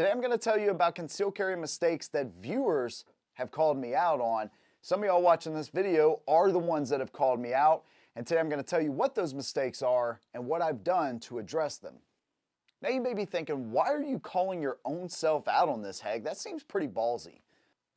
Today I'm going to tell you about concealed carry mistakes that viewers have called me out on. Some of y'all watching this video are the ones that have called me out, and today I'm going to tell you what those mistakes are and what I've done to address them. Now you may be thinking, why are you calling your own self out on this, Heg? That seems pretty ballsy.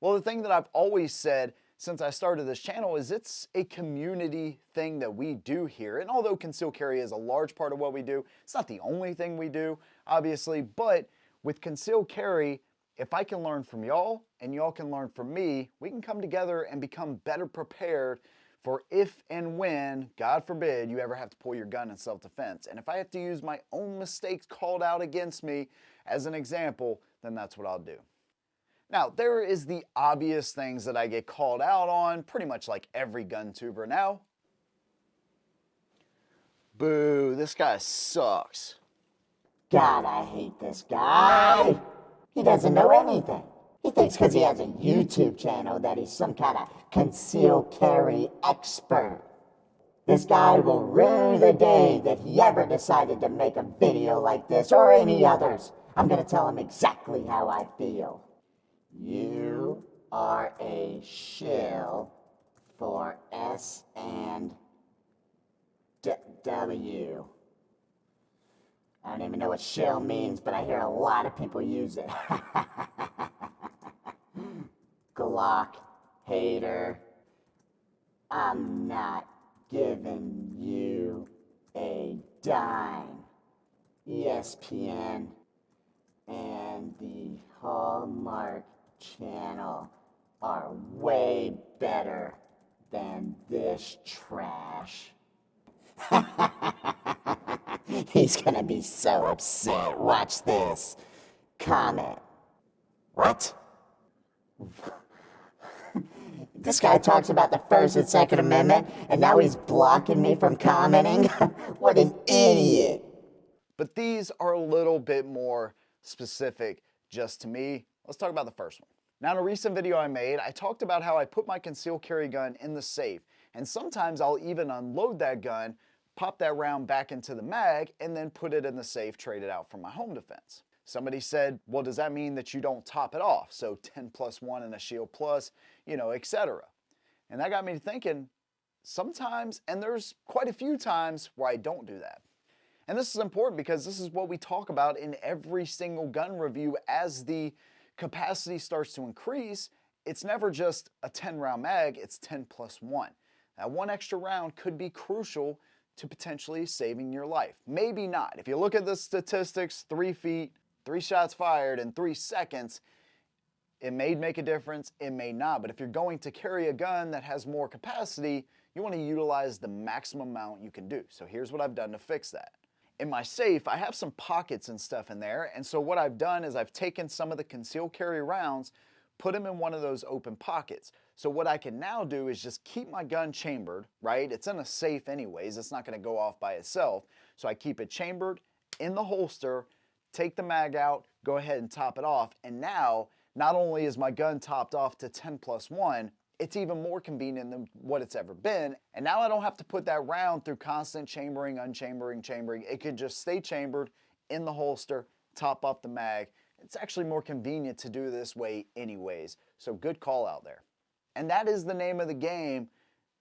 Well, the thing that I've always said since I started this channel is it's a community thing that we do here. And although concealed carry is a large part of what we do, it's not the only thing we do, obviously, but with concealed carry, if I can learn from y'all and y'all can learn from me, we can come together and become better prepared for if and when, God forbid, you ever have to pull your gun in self-defense. And if I have to use my own mistakes called out against me as an example, then that's what I'll do. Now, there is the obvious things that I get called out on, pretty much like every gun tuber now. Boo, this guy sucks. God, I hate this guy. He doesn't know anything. He thinks because he has a YouTube channel that he's some kind of concealed carry expert. This guy will rue the day that he ever decided to make a video like this or any others. I'm going to tell him exactly how I feel. You are a shill for S and W. I don't even know what shill means, but I hear a lot of people use it. Glock, hater. I'm not giving you a dime. ESPN and the Hallmark Channel are way better than this trash. He's gonna be so upset. Watch this. Comment. What? This guy talks about the First and Second Amendment, and now he's blocking me from commenting? What an idiot. But these are a little bit more specific just to me. Let's talk about the first one. Now, in a recent video I made, I talked about how I put my concealed carry gun in the safe, and sometimes I'll even unload that gun, pop that round back into the mag, and then put it in the safe, trade it out for my home defense. Somebody said, well, does that mean that you don't top it off? So 10+1 and a shield plus, etc. And that got me thinking, sometimes, and there's quite a few times where I don't do that. And this is important because this is what we talk about in every single gun review. As the capacity starts to increase, it's never just a 10-round mag, it's 10+1. That one extra round could be crucial to potentially saving your life. Maybe not. If you look at the statistics, 3 feet, 3 shots fired in 3 seconds, it may make a difference, it may not. But if you're going to carry a gun that has more capacity, you want to utilize the maximum amount you can do. So here's what I've done to fix that. In my safe, I have some pockets and stuff in there, and so what I've done is I've taken some of the concealed carry rounds, put them in one of those open pockets. So what I can now do is just keep my gun chambered, right? It's in a safe anyways, it's not going to go off by itself. So I keep it chambered in the holster, take the mag out, go ahead and top it off, and now not only is my gun topped off to 10+1, it's even more convenient than what it's ever been. And now I don't have to put that round through constant chambering, unchambering, chambering. It could just stay chambered in the holster, top off the mag. It's actually more convenient to do this way anyways. So good call out there. And that is the name of the game,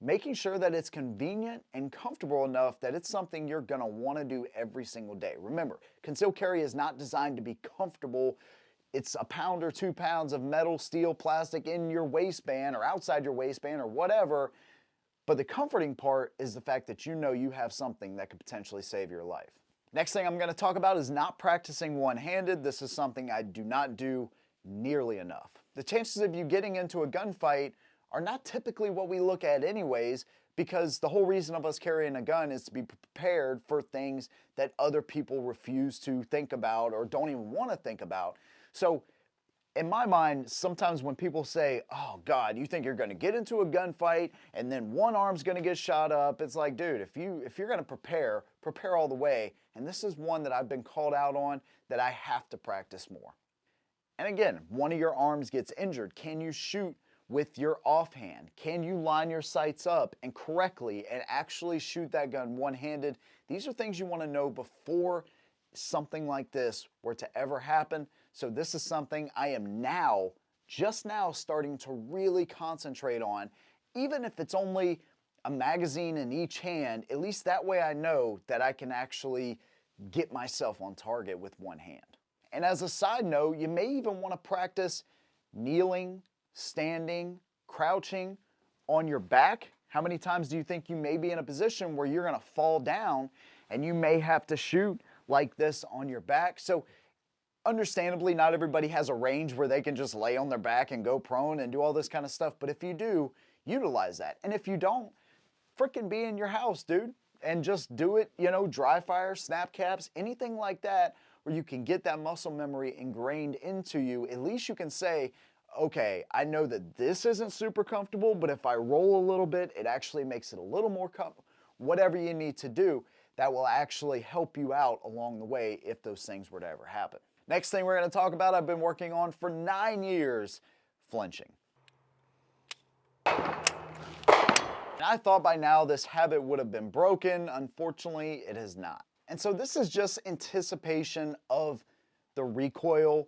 making sure that it's convenient and comfortable enough that it's something you're gonna wanna do every single day. Remember, concealed carry is not designed to be comfortable. It's a pound or 2 pounds of metal, steel, plastic in your waistband or outside your waistband or whatever. But the comforting part is the fact that you know you have something that could potentially save your life. Next thing I'm going to talk about is not practicing one-handed. This is something I do not do nearly enough. The chances of you getting into a gunfight are not typically what we look at anyways, because the whole reason of us carrying a gun is to be prepared for things that other people refuse to think about or don't even want to think about. So in my mind, sometimes when people say, oh God, you think you're going to get into a gunfight and then one arm's going to get shot up, it's like, dude, if you're going to prepare all the way. And this is one that I've been called out on that I have to practice more. And again, one of your arms gets injured. Can you shoot with your offhand? Can you line your sights up and correctly and actually shoot that gun one-handed? These are things you want to know before something like this were to ever happen, So this is something I am now, just now starting to really concentrate on, even if it's only a magazine in each hand. At least that way I know that I can actually get myself on target with one hand. And as a side note, you may even want to practice kneeling, standing, crouching on your back. How many times do you think you may be in a position where you're going to fall down and you may have to shoot like this on your back? So understandably, not everybody has a range where they can just lay on their back and go prone and do all this kind of stuff. But if you do, utilize that. And if you don't, freaking be in your house, dude, and just do it, dry fire, snap caps, anything like that, where you can get that muscle memory ingrained into you. At least you can say, okay, I know that this isn't super comfortable, but if I roll a little bit, it actually makes it a little more comfortable. Whatever you need to do, that will actually help you out along the way if those things were to ever happen. Next thing we're going to talk about, I've been working on for 9 years, flinching. And I thought by now this habit would have been broken. Unfortunately, it has not. And so this is just anticipation of the recoil,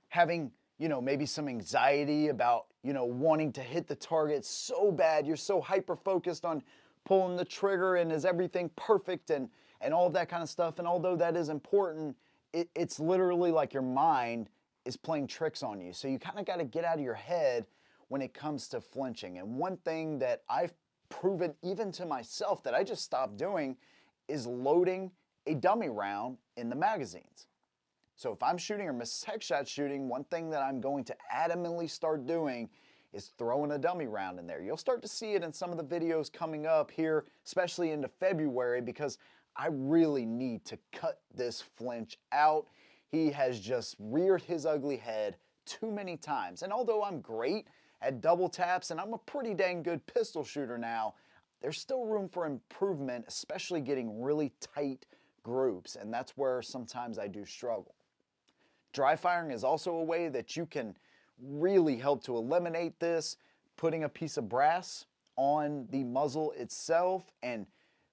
having, maybe some anxiety about, wanting to hit the target so bad. You're so hyper-focused on pulling the trigger and is everything perfect and all of that kind of stuff. And although that is important, it's literally like your mind is playing tricks on you. So you kind of got to get out of your head when it comes to flinching. And one thing that I've proven even to myself that I just stopped doing is loading a dummy round in the magazines. So if I'm shooting or miss headshot shooting, one thing that I'm going to adamantly start doing is throwing a dummy round in there. You'll start to see it in some of the videos coming up here, especially into February, because I really need to cut this flinch out. He has just reared his ugly head too many times. And although I'm great at double taps and I'm a pretty dang good pistol shooter now, there's still room for improvement, especially getting really tight groups, and that's where sometimes I do struggle. Dry firing is also a way that you can really help to eliminate this, putting a piece of brass on the muzzle itself and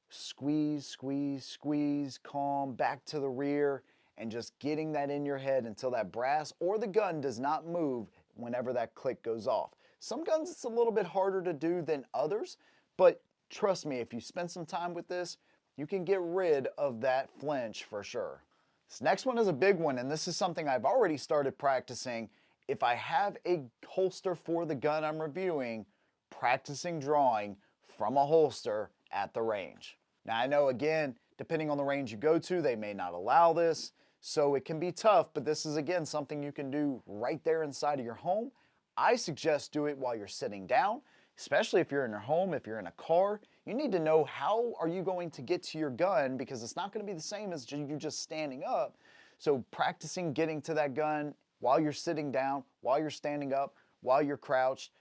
squeeze, squeeze, squeeze, calm, back to the rear, and just getting that in your head until that brass or the gun does not move whenever that click goes off. Some guns it's a little bit harder to do than others, but trust me, if you spend some time with this, you can get rid of that flinch for sure. This next one is a big one, and this is something I've already started practicing. If I have a holster for the gun I'm reviewing, practicing drawing from a holster at the range. Now I know, again, depending on the range you go to, they may not allow this, so it can be tough, but this is again something you can do right there inside of your home. I suggest do it while you're sitting down, especially if you're in your home, if you're in a car. You need to know how are you going to get to your gun, because it's not going to be the same as you just standing up. So practicing getting to that gun while you're sitting down, while you're standing up, while you're crouched,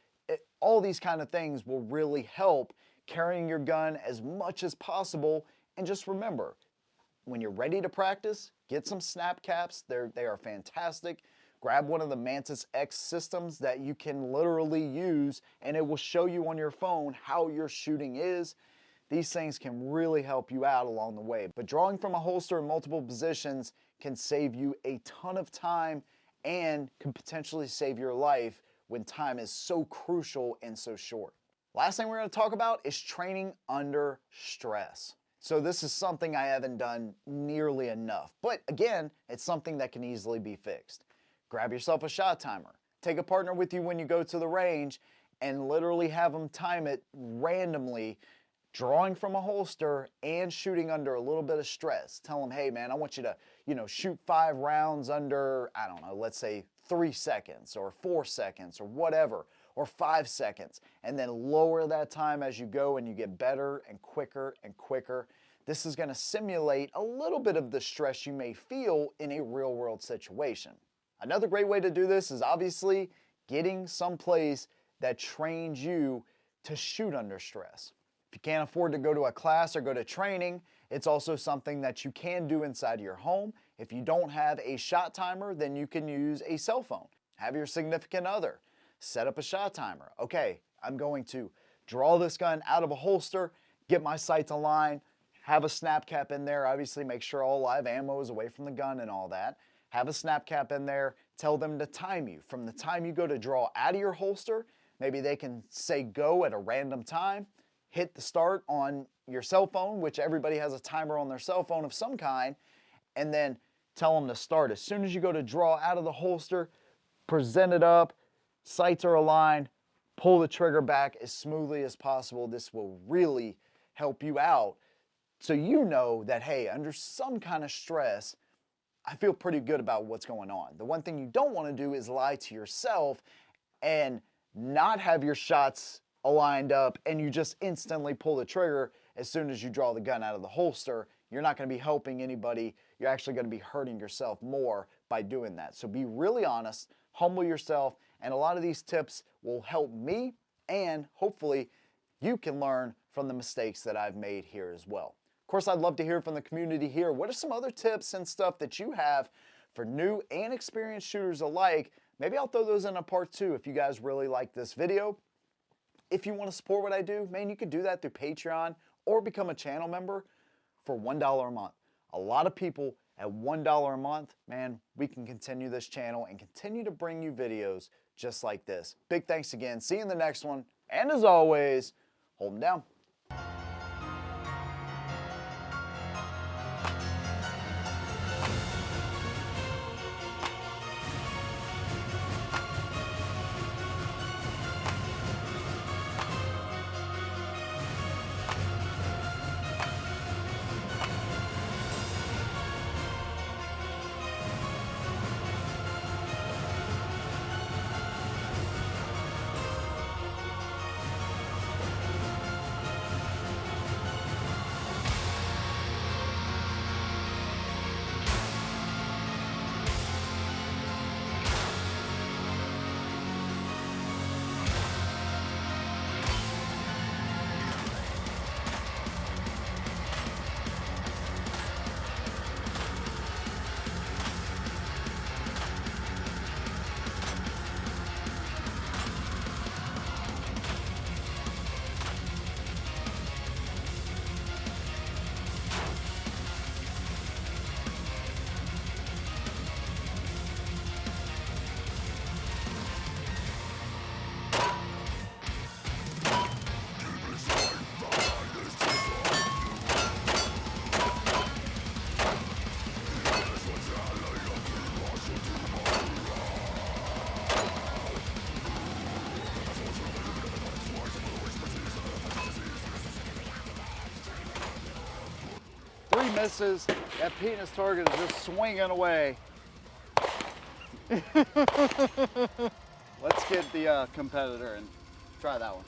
all these kind of things will really help carrying your gun as much as possible. And just remember, when you're ready to practice, get some snap caps. They are fantastic. Grab one of the Mantis X systems that you can literally use, and it will show you on your phone how your shooting is. These things can really help you out along the way. But drawing from a holster in multiple positions can save you a ton of time and can potentially save your life when time is so crucial and so short. Last thing we're going to talk about is training under stress. So this is something I haven't done nearly enough, but again, it's something that can easily be fixed. Grab yourself a shot timer. Take a partner with you when you go to the range and literally have them time it randomly, drawing from a holster and shooting under a little bit of stress. Tell them, hey man, I want you to, shoot 5 rounds under, I don't know, let's say 3 seconds or 4 seconds or whatever, or 5 seconds, and then lower that time as you go and you get better and quicker and quicker. This is going to simulate a little bit of the stress you may feel in a real world situation. Another great way to do this is obviously getting someplace that trains you to shoot under stress. If you can't afford to go to a class or go to training, it's also something that you can do inside of your home. If you don't have a shot timer, then you can use a cell phone. Have your significant other set up a shot timer. Okay, I'm going to draw this gun out of a holster, get my sights aligned, have a snap cap in there, obviously make sure all live ammo is away from the gun and all that. have a snap cap in there, tell them to time you. From the time you go to draw out of your holster, maybe they can say go at a random time, hit the start on your cell phone, which everybody has a timer on their cell phone of some kind, and then tell them to start. As soon as you go to draw out of the holster, present it up, sights are aligned, pull the trigger back as smoothly as possible. This will really help you out so you know that, hey, under some kind of stress, I feel pretty good about what's going on. The one thing you don't want to do is lie to yourself and not have your shots aligned up and you just instantly pull the trigger as soon as you draw the gun out of the holster. You're not going to be helping anybody. You're actually going to be hurting yourself more by doing that. So be really honest, humble yourself, and a lot of these tips will help me, and hopefully you can learn from the mistakes that I've made here as well. Of course, I'd love to hear from the community here. What are some other tips and stuff that you have for new and experienced shooters alike? Maybe I'll throw those in a part 2 if you guys really like this video. If you want to support what I do, man, you can do that through Patreon or become a channel member for $1 a month. A lot of people at $1 a month, man, we can continue this channel and continue to bring you videos just like this. Big thanks again. See you in the next one. And as always, hold them down. Three misses. That penis target is just swinging away. Let's get the competitor and try that one.